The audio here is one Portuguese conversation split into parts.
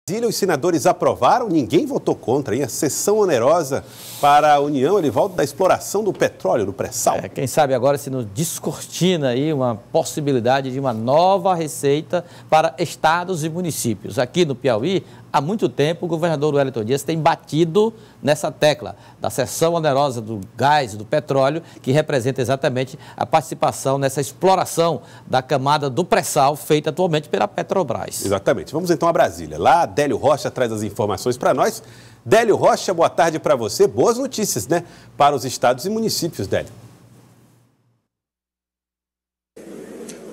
Os senadores aprovaram, ninguém votou contra, hein? A cessão onerosa para a União, Elivaldo, da exploração do petróleo, do pré-sal. Quem sabe agora se nos descortina aí uma possibilidade de uma nova receita para estados e municípios. Aqui no Piauí, há muito tempo, o governador Wellington Dias tem batido nessa tecla da cessão onerosa do gás e do petróleo, que representa exatamente a participação nessa exploração da camada do pré-sal feita atualmente pela Petrobras. Exatamente. Vamos então a Brasília. Lá, Délio Rocha traz as informações para nós. Délio Rocha, boa tarde para você. Boas notícias, né? Para os estados e municípios, Délio.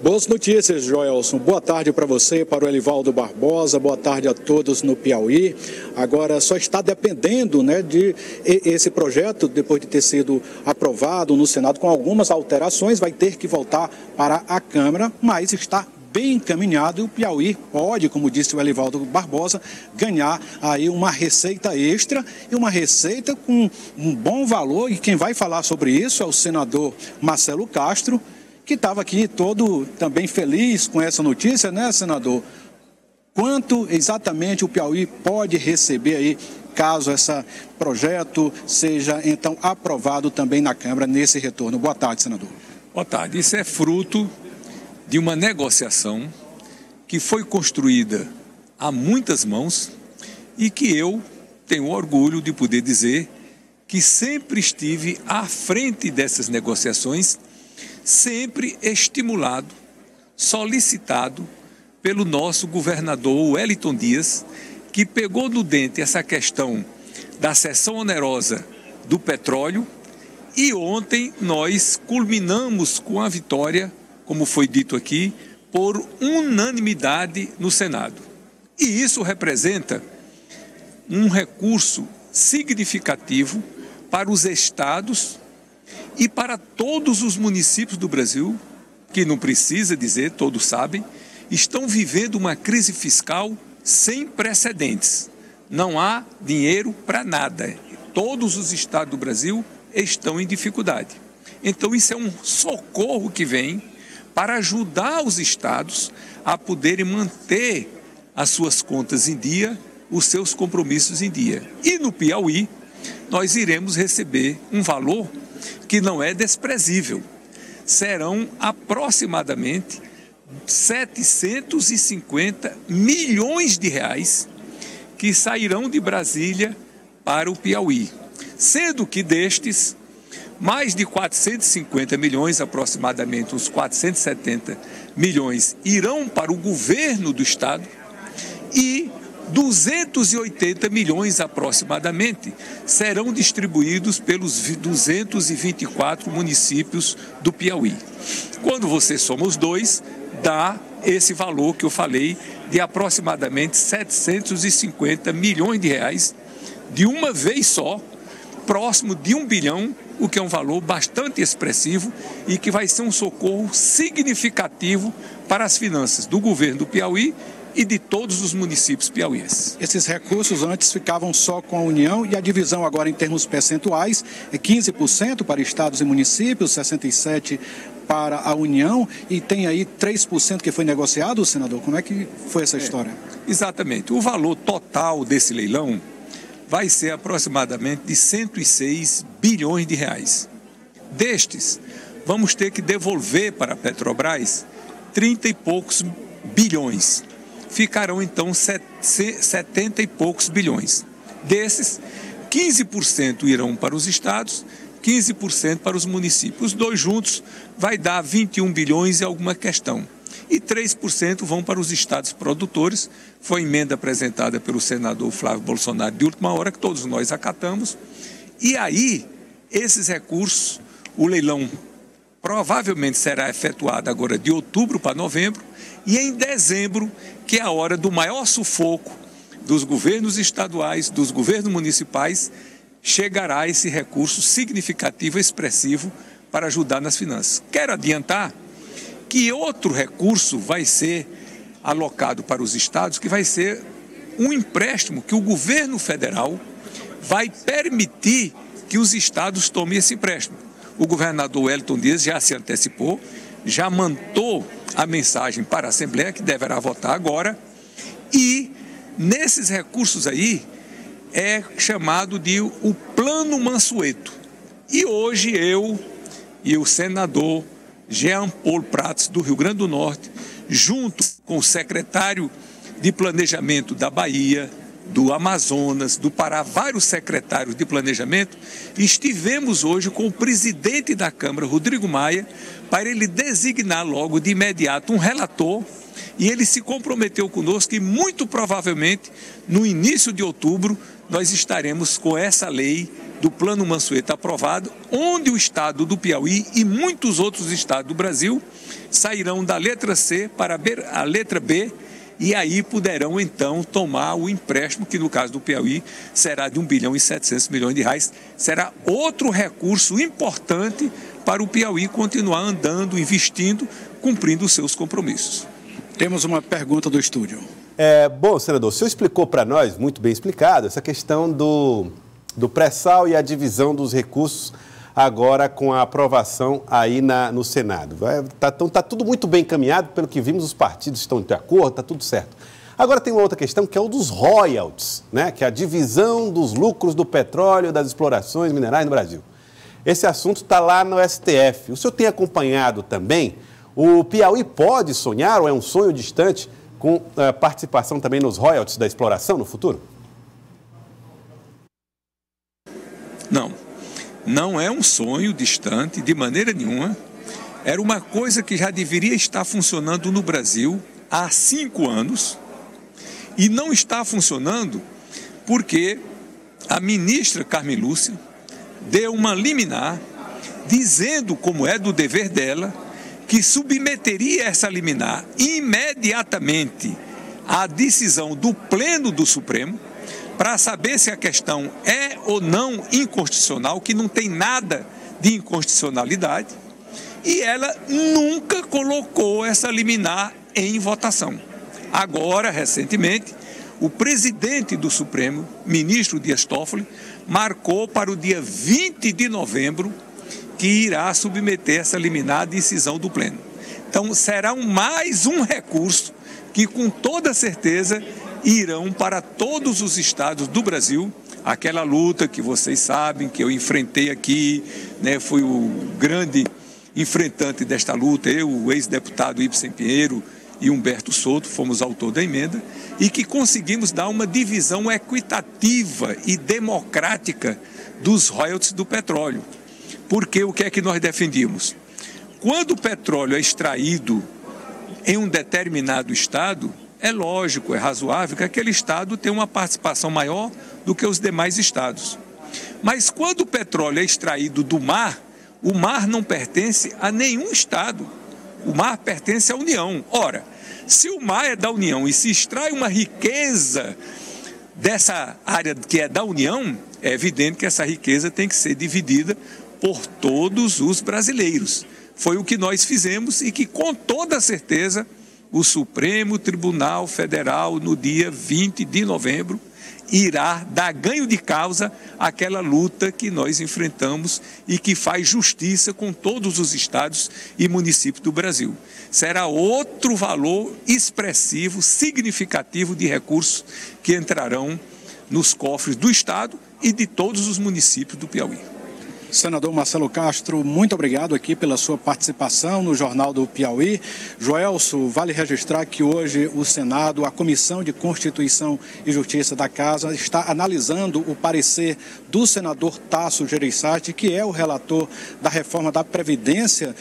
Boas notícias, Joelson. Boa tarde para você, para o Elivaldo Barbosa, boa tarde a todos no Piauí. Agora, só está dependendo, né, de esse projeto, depois de ter sido aprovado no Senado com algumas alterações, vai ter que voltar para a Câmara, mas está bem encaminhado e o Piauí pode, como disse o Elivaldo Barbosa, ganhar aí uma receita extra e uma receita com um bom valor. E quem vai falar sobre isso é o senador Marcelo Castro, que estava aqui todo também feliz com essa notícia, né, senador? Quanto exatamente o Piauí pode receber aí, caso esse projeto seja, então, aprovado também na Câmara nesse retorno? Boa tarde, senador. Boa tarde. Isso é fruto de uma negociação que foi construída a muitas mãos e que eu tenho orgulho de poder dizer que sempre estive à frente dessas negociações, sempre estimulado, solicitado pelo nosso governador Wellington Dias, que pegou no dente essa questão da cessão onerosa do petróleo, e ontem nós culminamos com a vitória, como foi dito aqui, por unanimidade no Senado. E isso representa um recurso significativo para os estados e para todos os municípios do Brasil, que não precisa dizer, todos sabem, estão vivendo uma crise fiscal sem precedentes. Não há dinheiro para nada. Todos os estados do Brasil estão em dificuldade. Então isso é um socorro que vem para ajudar os estados a poderem manter as suas contas em dia, os seus compromissos em dia. E no Piauí, nós iremos receber um valor que não é desprezível. Serão aproximadamente 750 milhões de reais que sairão de Brasília para o Piauí, sendo que destes, mais de 450 milhões, aproximadamente uns 470 milhões, irão para o governo do estado e 280 milhões aproximadamente serão distribuídos pelos 224 municípios do Piauí. Quando você soma os dois, dá esse valor que eu falei de aproximadamente 750 milhões de reais de uma vez só, próximo de 1 bilhão, o que é um valor bastante expressivo e que vai ser um socorro significativo para as finanças do governo do Piauí e de todos os municípios piauienses. Esses recursos antes ficavam só com a União e a divisão agora em termos percentuais é 15% para estados e municípios, 67% para a União, e tem aí 3% que foi negociado, senador. Como é que foi essa história? Exatamente. O valor total desse leilão vai ser aproximadamente de 106 bilhões de reais. Destes, vamos ter que devolver para a Petrobras 30 e poucos bilhões. Ficarão, então, 70 e poucos bilhões. Desses, 15% irão para os estados, 15% para os municípios. Os dois juntos vai dar 21 bilhões e alguma questão. E 3% vão para os estados produtores. Foi emenda apresentada pelo senador Flávio Bolsonaro de última hora, que todos nós acatamos. E aí, esses recursos, o leilão provavelmente será efetuado agora de outubro para novembro, e em dezembro, que é a hora do maior sufoco dos governos estaduais, dos governos municipais, chegará esse recurso significativo, expressivo, para ajudar nas finanças. Quero adiantar que outro recurso vai ser alocado para os estados, que vai ser um empréstimo que o governo federal vai permitir que os estados tomem esse empréstimo. O governador Wellington Dias já se antecipou, já mandou a mensagem para a Assembleia, que deverá votar agora, e Nesses recursos aí é chamado de o Plano Mansueto. E hoje eu e o senador Jean Paul Prats, do Rio Grande do Norte, junto com o secretário de Planejamento da Bahia, do Amazonas, do Pará, vários secretários de planejamento, estivemos hoje com o presidente da Câmara, Rodrigo Maia, para ele designar logo de imediato um relator, e ele se comprometeu conosco que muito provavelmente no início de outubro nós estaremos com essa lei do Plano Mansueto aprovado, onde o estado do Piauí e muitos outros estados do Brasil sairão da letra C para a letra B, e aí poderão, então, tomar o empréstimo, que no caso do Piauí será de 1 bilhão e 700 milhões de reais. Será outro recurso importante para o Piauí continuar andando, investindo, cumprindo os seus compromissos. Temos uma pergunta do estúdio. Bom, senador, o senhor explicou para nós, muito bem explicado, essa questão do pré-sal e a divisão dos recursos agora com a aprovação aí no Senado. Tá tudo muito bem encaminhado, pelo que vimos, os partidos estão de acordo, está tudo certo. Agora tem uma outra questão, que é o dos royalties, né? Que é a divisão dos lucros do petróleo, das explorações minerais no Brasil. Esse assunto está lá no STF. O senhor tem acompanhado também? O Piauí pode sonhar, ou é um sonho distante, com participação também nos royalties da exploração no futuro? Não é um sonho distante, de maneira nenhuma. Era uma coisa que já deveria estar funcionando no Brasil há 5 anos e não está funcionando porque a ministra Carmen Lúcia deu uma liminar dizendo, como é do dever dela, que submeteria essa liminar imediatamente à decisão do Pleno do Supremo, para saber se a questão é ou não inconstitucional, que não tem nada de inconstitucionalidade, e ela nunca colocou essa liminar em votação. Agora, recentemente, o presidente do Supremo, ministro Dias Toffoli, marcou para o dia 20 de novembro que irá submeter essa liminar à decisão do Pleno. Então, será mais um recurso que, com toda certeza, irão para todos os estados do Brasil. Aquela luta que vocês sabem, que eu enfrentei aqui, né, fui o grande enfrentante desta luta, eu, o ex-deputado Ibsen Pinheiro e Humberto Souto, fomos autor da emenda, e que conseguimos dar uma divisão equitativa e democrática dos royalties do petróleo. Porque o que é que nós defendíamos? Quando o petróleo é extraído em um determinado estado, é lógico, é razoável que aquele estado tenha uma participação maior do que os demais estados. Mas quando o petróleo é extraído do mar, o mar não pertence a nenhum estado. O mar pertence à União. Ora, se o mar é da União e se extrai uma riqueza dessa área que é da União, é evidente que essa riqueza tem que ser dividida por todos os brasileiros. Foi o que nós fizemos e que, com toda certeza, o Supremo Tribunal Federal, no dia 20 de novembro, irá dar ganho de causa àquela luta que nós enfrentamos e que faz justiça com todos os estados e municípios do Brasil. Será outro valor expressivo, significativo de recursos que entrarão nos cofres do estado e de todos os municípios do Piauí. Senador Marcelo Castro, muito obrigado aqui pela sua participação no Jornal do Piauí. Joelson, vale registrar que hoje o Senado, a Comissão de Constituição e Justiça da Casa, está analisando o parecer do senador Tasso Gereissati, que é o relator da reforma da Previdência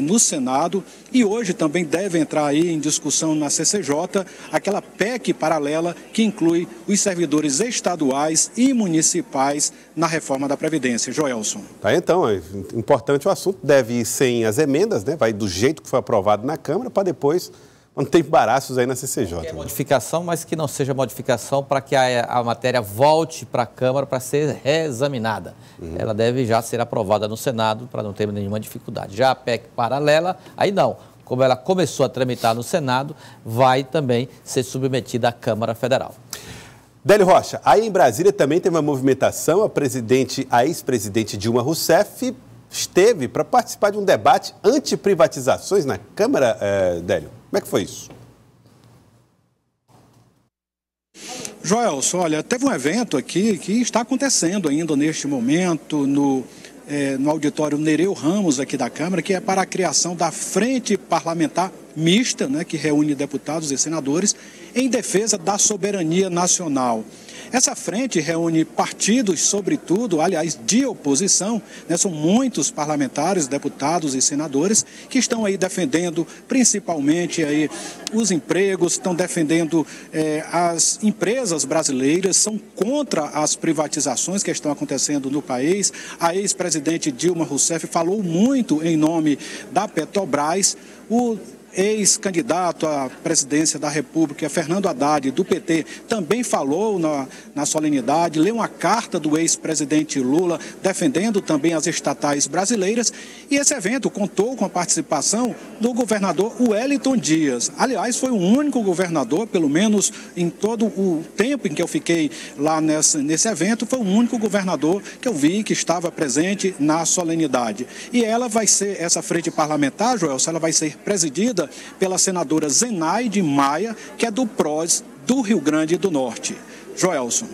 no Senado. E hoje também deve entrar aí em discussão na CCJ aquela PEC paralela que inclui os servidores estaduais e municipais na reforma da Previdência. Joelson. Tá, então, é importante o assunto, deve ir sem as emendas, né? Vai do jeito que foi aprovado na Câmara, para depois não ter embaraços aí na CCJ. É modificação, mas que não seja modificação para que a matéria volte para a Câmara para ser reexaminada. Ela deve já ser aprovada no Senado para não ter nenhuma dificuldade. Já a PEC paralela, aí não. Como ela começou a tramitar no Senado, vai também ser submetida à Câmara Federal. Délio Rocha, aí em Brasília também teve uma movimentação, a ex-presidente Dilma Rousseff esteve para participar de um debate anti-privatizações na Câmara, Délio. Como é que foi isso? Joelson, olha, teve um evento aqui que está acontecendo ainda neste momento no auditório Nereu Ramos aqui da Câmara, que é para a criação da Frente Parlamentar Mista, né, que reúne deputados e senadores em defesa da soberania nacional. Essa frente reúne partidos, sobretudo, aliás, de oposição, né? São muitos parlamentares, deputados e senadores que estão aí defendendo principalmente aí os empregos, estão defendendo as empresas brasileiras, são contra as privatizações que estão acontecendo no país. A ex-presidente Dilma Rousseff falou muito em nome da Petrobras. O ex-candidato à presidência da República, Fernando Haddad, do PT, também falou na solenidade, leu uma carta do ex-presidente Lula, defendendo também as estatais brasileiras, e esse evento contou com a participação do governador Wellington Dias. Aliás, foi o único governador, pelo menos em todo o tempo em que eu fiquei lá nesse evento, foi o único governador que eu vi que estava presente na solenidade. E ela vai ser, essa frente parlamentar, Joelson, ela vai ser presidida pela senadora Zenaide Maia, que é do PROS do Rio Grande do Norte. Joelson.